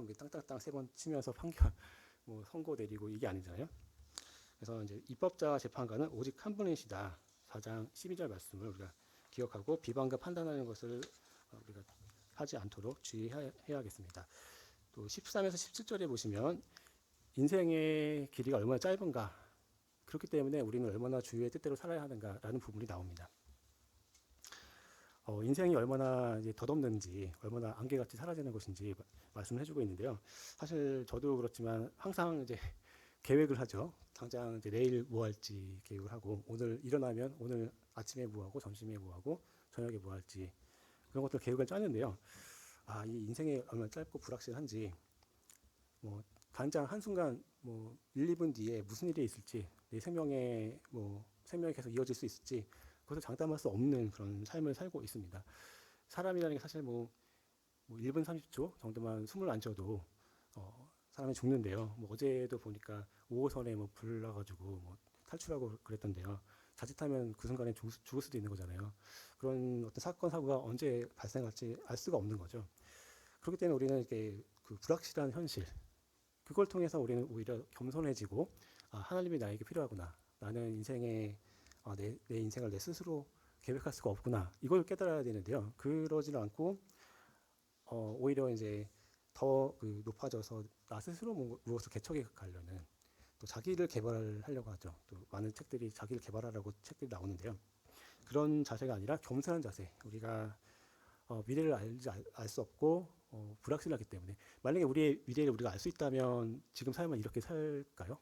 땅땅땅 세 번 치면서 판결 뭐 선고 내리고 이게 아니잖아요. 그래서 이제 입법자 재판관은 오직 한 분이시다. 4장 12절 말씀을 우리가 기억하고 비방과 판단하는 것을 우리가 하지 않도록 주의해야겠습니다. 또 13에서 17절에 보시면 인생의 길이가 얼마나 짧은가, 그렇기 때문에 우리는 얼마나 주의 뜻대로 살아야 하는가라는 부분이 나옵니다. 인생이 얼마나 이제 덧없는지, 얼마나 안개같이 사라지는 것인지 말씀을 해주고 있는데요. 사실 저도 그렇지만 항상 이제 계획을 하죠. 당장 이제 내일 뭐 할지 계획을 하고, 오늘 일어나면 오늘 아침에 뭐 하고, 점심에 뭐 하고, 저녁에 뭐 할지 그런 것들 계획을 짜는데요. 이 인생이 얼마나 짧고 불확실한지, 뭐 단장 한순간 뭐 1, 2분 뒤에 무슨 일이 있을지, 내 생명이 계속 이어질 수 있을지 그것을 장담할 수 없는 그런 삶을 살고 있습니다. 사람이라는 게 사실 뭐 1분 30초 정도만 숨을 안 쉬어도 사람이 죽는데요. 뭐 어제도 보니까 5호선에 뭐 불 나가지고 뭐 탈출하고 그랬던데요. 자칫하면 그 순간에 죽을 수도 있는 거잖아요. 그런 어떤 사건 사고가 언제 발생할지 알 수가 없는 거죠. 그렇기 때문에 우리는 이렇게 그 불확실한 현실, 그걸 통해서 우리는 오히려 겸손해지고 하나님이 나에게 필요하구나. 나는 인생에 내 인생을 내 스스로 계획할 수가 없구나. 이걸 깨달아야 되는데요. 그러지는 않고 오히려 이제 더 높아져서 나 스스로 무엇을 개척해 가려는, 또 자기를 개발하려고 하죠. 또 많은 책들이 자기를 개발하라고 책들이 나오는데요. 그런 자세가 아니라 겸손한 자세. 우리가 미래를 알 수 없고 불확실하기 때문에 만약에 우리의 미래를 우리가 알 수 있다면 지금 삶을 이렇게 살까요?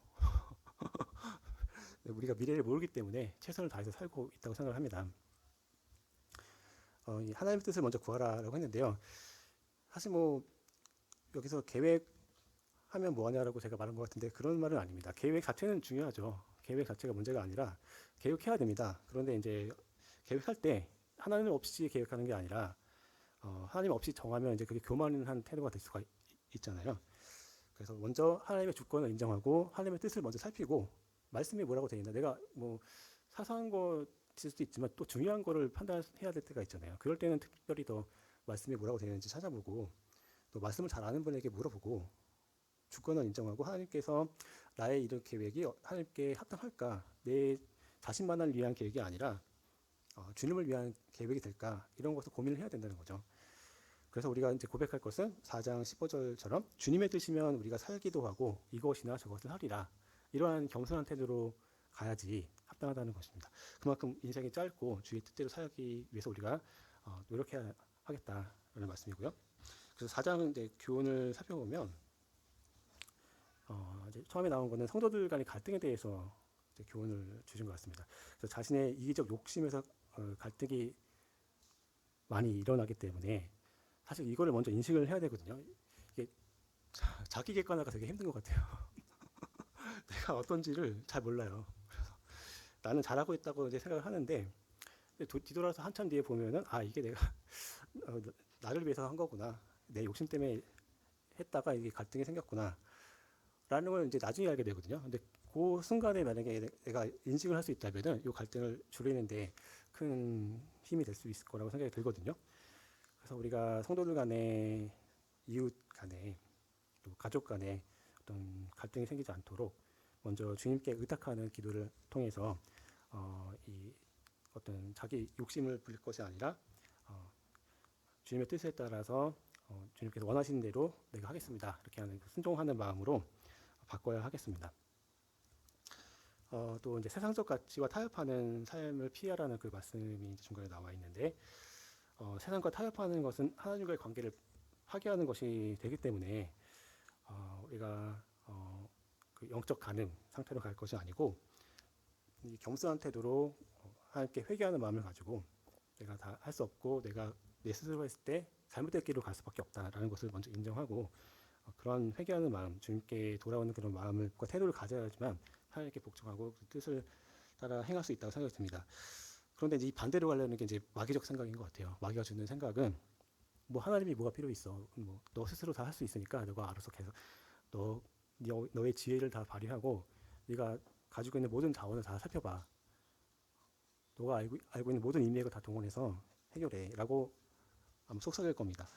우리가 미래를 모르기 때문에 최선을 다해서 살고 있다고 생각을 합니다. 이 하나님의 뜻을 먼저 구하라라고 했는데요. 사실 뭐 여기서 계획하면 뭐하냐라고 제가 말한 것 같은데 그런 말은 아닙니다. 계획 자체는 중요하죠. 계획 자체가 문제가 아니라 계획해야 됩니다. 그런데 이제 계획할 때 하나님 없이 계획하는 게 아니라 하나님 없이 정하면 이제 그게 교만한 태도가 될 수가 있잖아요. 그래서 먼저 하나님의 주권을 인정하고 하나님의 뜻을 먼저 살피고 말씀이 뭐라고 되어 있나 내가 뭐 사소한 것일 수도 있지만 또 중요한 거를 판단해야 될 때가 있잖아요. 그럴 때는 특별히 더 말씀이 뭐라고 되어 있는지 찾아보고 또 말씀을 잘 아는 분에게 물어보고 주권을 인정하고 하나님께서 나의 이런 계획이 하나님께 합당할까 내 자신만을 위한 계획이 아니라 주님을 위한 계획이 될까 이런 것을 고민을 해야 된다는 거죠. 그래서 우리가 이제 고백할 것은 4장 15절처럼 주님의 뜻이면 우리가 살기도 하고 이것이나 저것을 하리라 이러한 겸손한 태도로 가야지 합당하다는 것입니다. 그만큼 인생이 짧고 주의 뜻대로 살기 위해서 우리가 노력해야 하겠다라는 말씀이고요. 그래서 4장 이제 교훈을 살펴보면 이제 처음에 나온 거는 성도들 간의 갈등에 대해서 이제 교훈을 주신 것 같습니다. 그래서 자신의 이기적 욕심에서 갈등이 많이 일어나기 때문에 사실 이거를 먼저 인식을 해야 되거든요. 이게 자기 객관화가 되게 힘든 것 같아요. 내가 어떤지를 잘 몰라요. 그래서 나는 잘하고 있다고 이제 생각을 하는데 뒤돌아서 한참 뒤에 보면은 이게 내가 나를 위해서 한 거구나. 내 욕심 때문에 했다가 이게 갈등이 생겼구나. 라는 걸 이제 나중에 알게 되거든요. 근데 그 순간에 만약에 내가 인식을 할 수 있다면은 이 갈등을 줄이는데 큰 힘이 될 수 있을 거라고 생각이 들거든요. 그래서 우리가 성도들 간에 이웃 간에 또 가족 간에 어떤 갈등이 생기지 않도록 먼저 주님께 의탁하는 기도를 통해서 이 어떤 자기 욕심을 부릴 것이 아니라 주님의 뜻에 따라서 주님께서 원하시는 대로 내가 하겠습니다. 이렇게 하는 순종하는 마음으로 바꿔야 하겠습니다. 또 이제 세상적 가치와 타협하는 삶을 피하라는 그 말씀이 이제 중간에 나와 있는데 세상과 타협하는 것은 하나님과의 관계를 파괴하는 것이 되기 때문에 우리가 그 영적 간음 상태로 갈 것이 아니고 이 겸손한 태도로 하나님께 회개하는 마음을 가지고 내가 다 할 수 없고 내가 내 스스로 했을 때 잘못된 길로 갈 수밖에 없다라는 것을 먼저 인정하고 그런 회개하는 마음, 주님께 돌아오는 그런 마음을 태도를 가져야지만 하나님께 복종하고 그 뜻을 따라 행할 수 있다고 생각이 듭니다. 그런데 이제 이 반대로 가려는 게 이제 마귀적 생각인 것 같아요. 마귀가 주는 생각은 뭐 하나님이 뭐가 필요 있어? 뭐 너 스스로 다 할 수 있으니까 너가 알아서 계속 너의 지혜를 다 발휘하고 네가 가지고 있는 모든 자원을 다 살펴봐. 너가 알고 있는 모든 인맥을 다 동원해서 해결해라고 아마 속삭일 겁니다.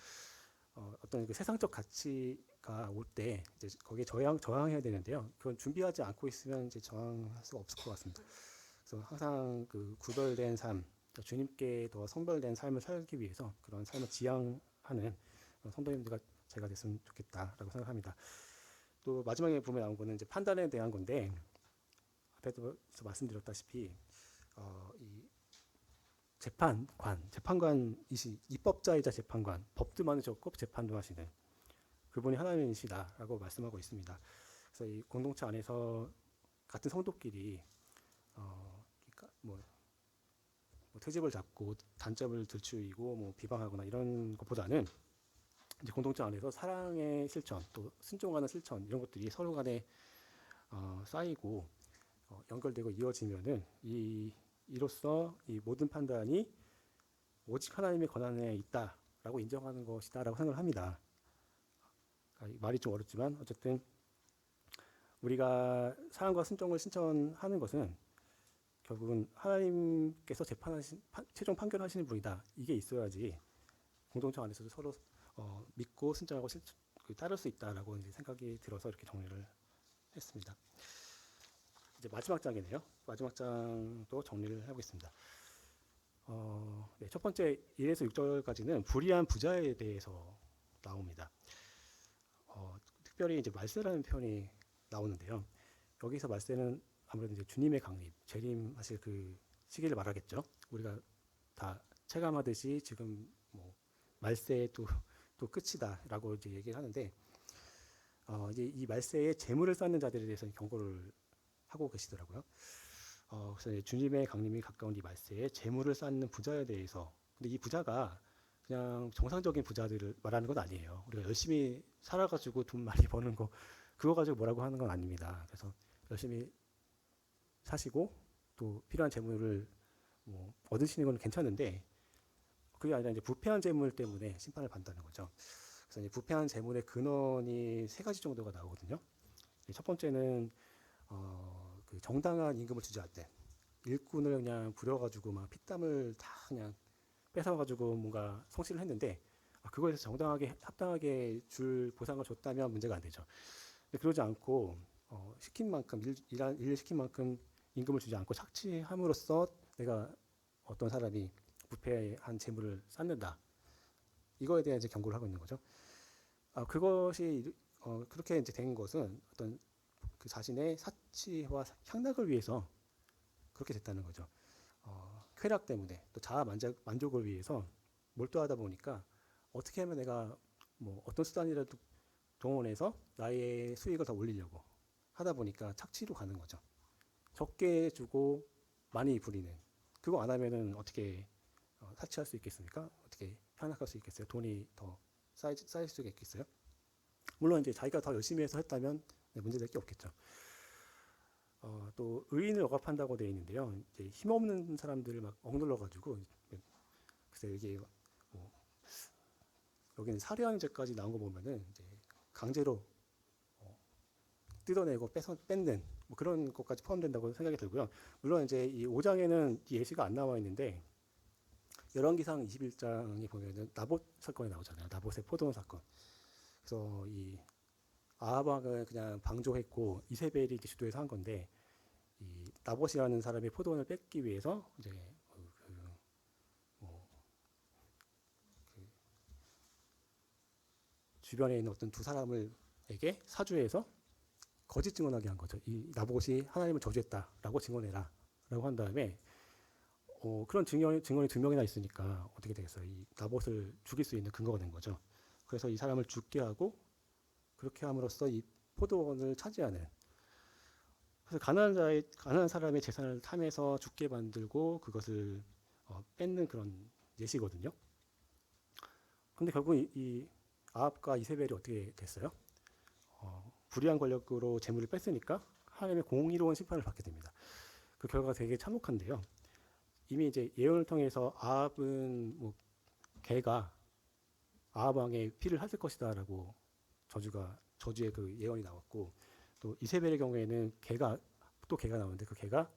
어떤 그 세상적 가치가 올 때 이제 거기에 저항해야 되는데요. 그건 준비하지 않고 있으면 이제 저항할 수가 없을 것 같습니다. 그래서 항상 그 구별된 삶, 주님께 더 성별된 삶을 살기 위해서 그런 삶을 지향하는 성도님들과 제가 됐으면 좋겠다라고 생각합니다. 또 마지막에 보면 나온 거는 이제 판단에 대한 건데 앞에서 말씀드렸다시피 이 재판관이시 입법자이자 재판관, 법도 많으셨고 재판도 하시는 그분이 하나님이시다라고 말씀하고 있습니다. 그래서 이 공동체 안에서 같은 성도끼리 그러니까 뭐 트집을 잡고 단점을 들추이고 뭐 비방하거나 이런 것보다는 이제 공동체 안에서 사랑의 실천, 또 순종하는 실천 이런 것들이 서로 간에 쌓이고 연결되고 이어지면은 이로써 이 모든 판단이 오직 하나님의 권한에 있다라고 인정하는 것이다라고 생각을 합니다. 말이 좀 어렵지만 어쨌든 우리가 사랑과 순종을 실천하는 것은 결국은 하나님께서 최종 판결하시는 분이다. 이게 있어야지 공동체 안에서도 서로 믿고 순종하고 따를 수 있다라고 이제 생각이 들어서 이렇게 정리를 했습니다. 이제 마지막 장이네요. 마지막 장도 정리를 해보겠습니다. 네, 첫 번째 1에서 6절까지는 불의한 부자에 대해서 나옵니다. 특별히 이제 말세라는 표현이 나오는데요. 여기서 말세는 아무래도 이제 주님의 강림, 재림하실 그 시기를 말하겠죠. 우리가 다 체감하듯이 지금 뭐 말세의 또 끝이다라고 이제 얘기를 하는데 이제 이 말세에 재물을 쌓는 자들에 대해서는 경고를 하고 계시더라고요. 그래서 이제 주님의 강림이 가까운 이 말세에 재물을 쌓는 부자에 대해서 근데 이 부자가 그냥 정상적인 부자들을 말하는 건 아니에요. 우리가 열심히 살아가지고 돈 많이 버는 거 그거 가지고 뭐라고 하는 건 아닙니다. 그래서 열심히 사시고 또 필요한 재물을 뭐 얻으시는 건 괜찮은데 그게 아니라 이제 부패한 재물 때문에 심판을 받는다는 거죠. 그래서 이제 부패한 재물의 근원이 세 가지 정도가 나오거든요. 첫 번째는 그 정당한 임금을 주지 않을 때 일꾼을 그냥 부려가지고 막 피땀을 다 그냥 뺏어가지고 뭔가 성실을 했는데 그거에 대해서 정당하게 합당하게 줄 보상을 줬다면 문제가 안 되죠. 근데 그러지 않고 시킨 만큼 일 시킨 만큼 임금을 주지 않고 착취함으로써 내가 어떤 사람이 부패한 재물을 쌓는다. 이거에 대한 이제 경고를 하고 있는 거죠. 그것이 그렇게 이제 된 것은 어떤 그 자신의 사치와 향락을 위해서 그렇게 됐다는 거죠. 쾌락 때문에 또 자아 만족을 위해서 몰두하다 보니까 어떻게 하면 내가 뭐 어떤 수단이라도 동원해서 나의 수익을 더 올리려고 하다 보니까 착취로 가는 거죠. 적게 주고 많이 부리는 그거 안 하면은 어떻게 사치할 수 있겠습니까? 어떻게 향락할 수 있겠어요? 돈이 더 쌓일 수가 있겠어요? 물론 이제 자기가 더 열심히 해서 했다면 문제될 게 없겠죠. 또 의인을 억압한다고 되어 있는데요. 이제 힘없는 사람들을 막 억눌러 가지고 그래서 이게 뭐 여기는 살해하는 죄까지 나온 거 보면은 이제 강제로 뜯어내고 뺏는 뭐 그런 것까지 포함된다고 생각이 들고요. 물론 이제 이 5장에는 이 예시가 안 나와 있는데 열왕기상 21장에 보면은 나봇 사건이 나오잖아요. 나봇의 포도원 사건. 그래서 이 아합 왕은 그냥 방조했고 이세벨이 주도해서 한 건데 이 나봇이라는 사람이 포도원을 뺏기 위해서 이제 뭐 주변에 있는 어떤 두 사람을에게 사주해서 거짓 증언하게 한 거죠. 이 나봇이 하나님을 저주했다라고 증언해라라고 한 다음에 그런 증언이 두 명이나 있으니까 어떻게 되겠어요? 이 나봇을 죽일 수 있는 근거가 된 거죠. 그래서 이 사람을 죽게 하고 그렇게 함으로써 이 포도원을 차지하는 그래서 가난한 사람의 재산을 탐해서 죽게 만들고 그것을 뺏는 그런 예시거든요. 근데 결국 이 아합과 이세벨이 어떻게 됐어요? 불의한 권력으로 재물을 뺐으니까 하나님의 공의로운 심판을 받게 됩니다. 그 결과가 되게 참혹한데요. 이미 이제 예언을 통해서 아합은 뭐 개가 아합 왕의 피를 핥을 것이다라고 저주의 그 예언이 나왔고 또 이세벨의 경우에는 개가 나오는데 그 개가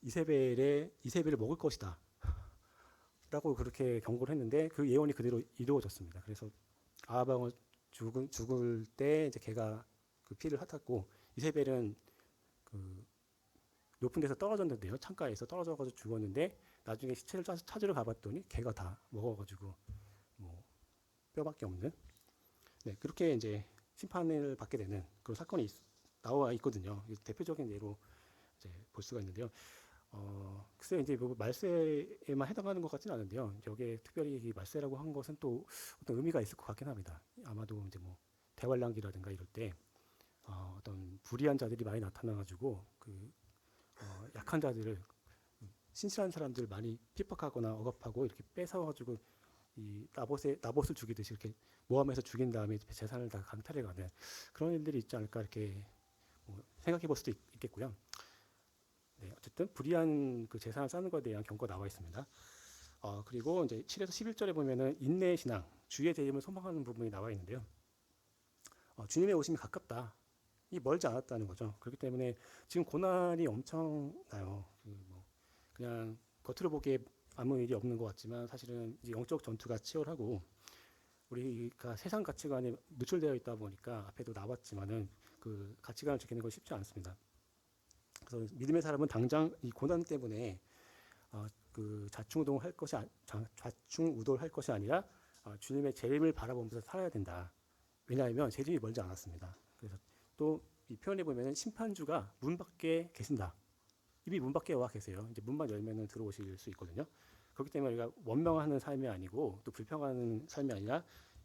이세벨을 먹을 것이다 라고 그렇게 경고를 했는데 그 예언이 그대로 이루어졌습니다. 그래서 아합 왕을 죽을 때 이제 개가 그 피를 핥았고 이세벨은 그 높은 데서 떨어졌는데요. 창가에서 떨어져가지고 죽었는데 나중에 시체를 찾으러 가봤더니 개가 다 먹어가지고 뭐 뼈밖에 없는 그렇게 이제 심판을 받게 되는 그런 사건이 나와 있거든요. 대표적인 예로 이제 볼 수가 있는데요. 글쎄 이제 뭐 말세에만 해당하는 것 같지는 않은데요. 여기에 특별히 이 말세라고 한 것은 또 어떤 의미가 있을 것 같긴 합니다. 아마도 이제 뭐 대환란기라든가 이럴 때 어떤 불의한 자들이 많이 나타나가지고 그 약한 자들을 신실한 사람들을 많이 핍박하거나 억압하고 이렇게 뺏어가지고 이 나봇을 죽이듯이 이렇게 모함해서 죽인 다음에 재산을 다 강탈해가는 그런 일들이 있지 않을까 이렇게 뭐 생각해 볼 수도 있겠고요. 네, 어쨌든 불의한 그 재산을 쌓는 것에 대한 경고가 나와 있습니다. 그리고 이제 7에서 11절에 보면은 인내의 신앙, 주의 대임을 소망하는 부분이 나와 있는데요. 주님의 오심이 가깝다. 이 멀지 않았다는 거죠. 그렇기 때문에 지금 고난이 엄청나요. 뭐 그냥 겉으로 보기에 아무 일이 없는 것 같지만 사실은 이제 영적 전투가 치열하고 우리가 세상 가치관에 노출되어 있다 보니까 앞에도 나왔지만은 그 가치관을 지키는 건 쉽지 않습니다. 그래서 믿음의 사람은 당장 이 고난 때문에 그 좌충우돌할 것이 아니라 주님의 재림을 바라보면서 살아야 된다. 왜냐하면 재림이 멀지 않았습니다. 그래서 또 이 표현에 보면은 심판주가 문 밖에 계신다. 이미 문 밖에 와 계세요. 이제 문만 열면은 들어오실 수 있거든요. 그렇기 때문에 우리가 원망하는 삶이 아니고 또 불평하는 삶이 아니라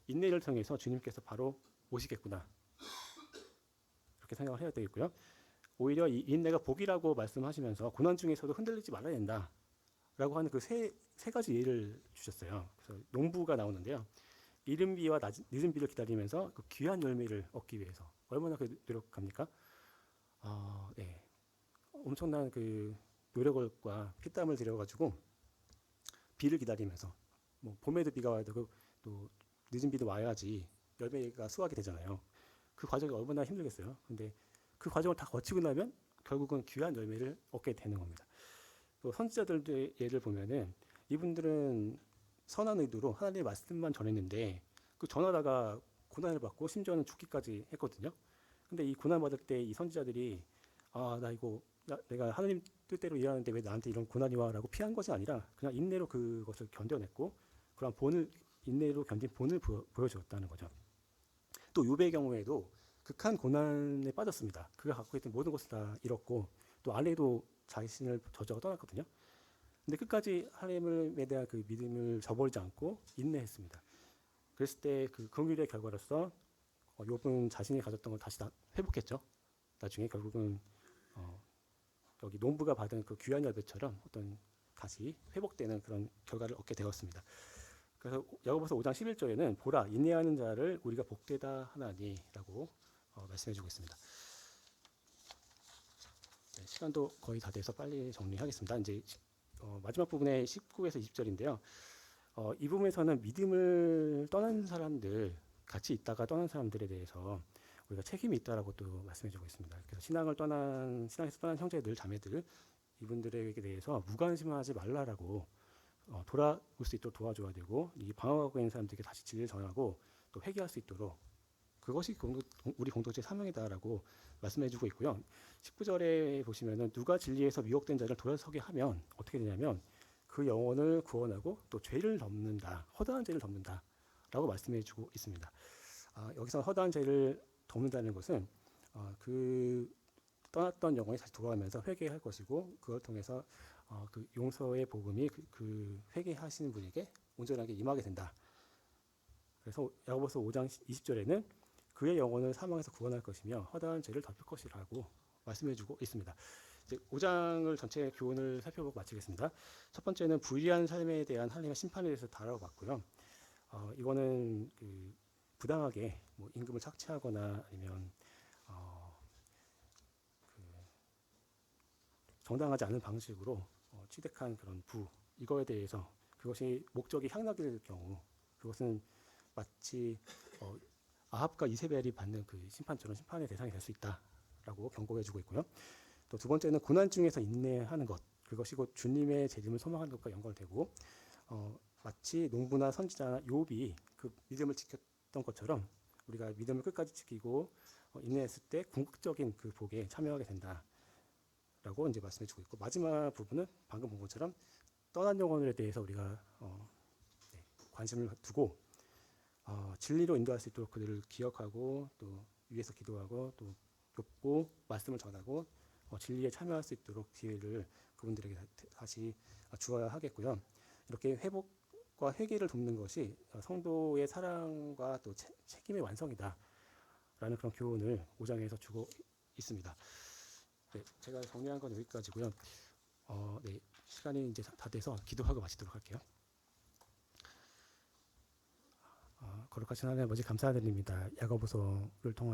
인내를 통해서 주님께서 바로 오시겠구나, 그렇게 생각을 해야 되겠고요. 오히려 이 인내가 복이라고 말씀하시면서 고난 중에서도 흔들리지 말아야 된다라고 하는 그 세 가지 예를 주셨어요. 그래서 농부가 나오는데요. 이른 비와 늦은 비를 기다리면서 그 귀한 열매를 얻기 위해서 얼마나 그 노력합니까? 네. 엄청난 그 노력과 피땀을 들여가지고 비를 기다리면서, 뭐 봄에도 비가 와야 되고 또 늦은 비도 와야지 열매가 수확이 되잖아요. 그 과정이 얼마나 힘들겠어요. 근데 그 과정을 다 거치고 나면 결국은 귀한 열매를 얻게 되는 겁니다. 또 선지자들의 예를 보면은 이분들은 선한 의도로 하나님의 말씀만 전했는데 그 전하다가 고난을 받고 심지어는 죽기까지 했거든요. 근데 이 고난 받을 때 이 선지자들이 내가 하나님 뜻대로 일하는데 왜 나한테 이런 고난이 와라고 피한 것이 아니라 그냥 인내로 그것을 견뎌냈고 그런 인내로 견딘 본을 보여주었다는 거죠. 또 욥의 경우에도 극한 고난에 빠졌습니다. 그가 갖고 있던 모든 것을 다 잃었고 또 아내도 자신을 저주하고 떠났거든요. 근데 끝까지 하나님에 대한 그 믿음을 저버리지 않고 인내했습니다. 그랬을 때 그 긍휼의 결과로서 욥은 자신이 가졌던 걸 다시 회복했죠. 나중에 결국은 여기 농부가 받은 그 귀한 열매처럼 어떤 다시 회복되는 그런 결과를 얻게 되었습니다. 그래서 야고보서 5장 11절에는 보라 인내하는 자를 우리가 복되다 하나니라고 말씀해주고 있습니다. 네, 시간도 거의 다 돼서 빨리 정리하겠습니다. 이제 마지막 부분에 19에서 20절인데요. 이 부분에서는 믿음을 떠난 사람들, 같이 있다가 떠난 사람들에 대해서 우리가 책임이 있다라고 또 말씀해주고 있습니다. 그래서 신앙에서 떠난 형제들, 자매들 이분들에게 대해서 무관심하지 말라라고 돌아올 수 있도록 도와줘야 되고, 이 방황하고 있는 사람들에게 다시 진리를 전하고 또 회개할 수 있도록, 그것이 우리 공동체의 사명이다라고 말씀해주고 있고요. 19절에 보시면은 누가 진리에서 미혹된 자를 돌아서게 하면 어떻게 되냐면 그 영혼을 구원하고 또 죄를 덮는다, 허다한 죄를 덮는다라고 말씀해주고 있습니다. 여기서 허다한 죄를 덮는다는 것은 그 떠났던 영혼이 다시 돌아오면서 회개할 것이고, 그걸 통해서 그 용서의 복음이 그 회개하시는 분에게 온전하게 임하게 된다. 그래서 야고보서 5장 20절에는 그의 영혼을 사망에서 구원할 것이며 허다한 죄를 덮을 것이라고 말씀해주고 있습니다. 이제 5장을 전체 교훈을 살펴보고 마치겠습니다. 첫 번째는 불의한 삶에 대한 하나님의 심판에 대해서 다뤄봤고요. 이거는 그 부당하게 뭐 임금을 착취하거나 아니면 그 정당하지 않은 방식으로 취득한 그런 이거에 대해서 그것이 목적이 향락일 경우 그것은 마치 아합과 이세벨이 받는 그 심판처럼 심판의 대상이 될 수 있다라고 경고해주고 있고요. 또 두 번째는 고난 중에서 인내하는 것, 그것이 곧 주님의 재림을 소망하는 것과 연결되고 마치 농부나 선지자나 욥이 그 믿음을 지켰던 것처럼 우리가 믿음을 끝까지 지키고 인내했을 때 궁극적인 그 복에 참여하게 된다라고 이제 말씀해주고 있고, 마지막 부분은 방금 본 것처럼 떠난 영혼에 대해서 우리가 관심을 두고 진리로 인도할 수 있도록 그들을 기억하고 또 위에서 기도하고 또 돕고 말씀을 전하고 진리에 참여할 수 있도록 기회를 그분들에게 다시 주어야 하겠고요. 이렇게 회복과 회개를 돕는 것이 성도의 사랑과 또 책임의 완성이다 라는 그런 교훈을 5장에서 주고 있습니다. 네, 제가 정리한 건 여기까지고요. 네, 시간이 이제 다 돼서 기도하고 마치도록 할게요. 거룩하신 하나님 아버지 감사드립니다. 야고보서를 통한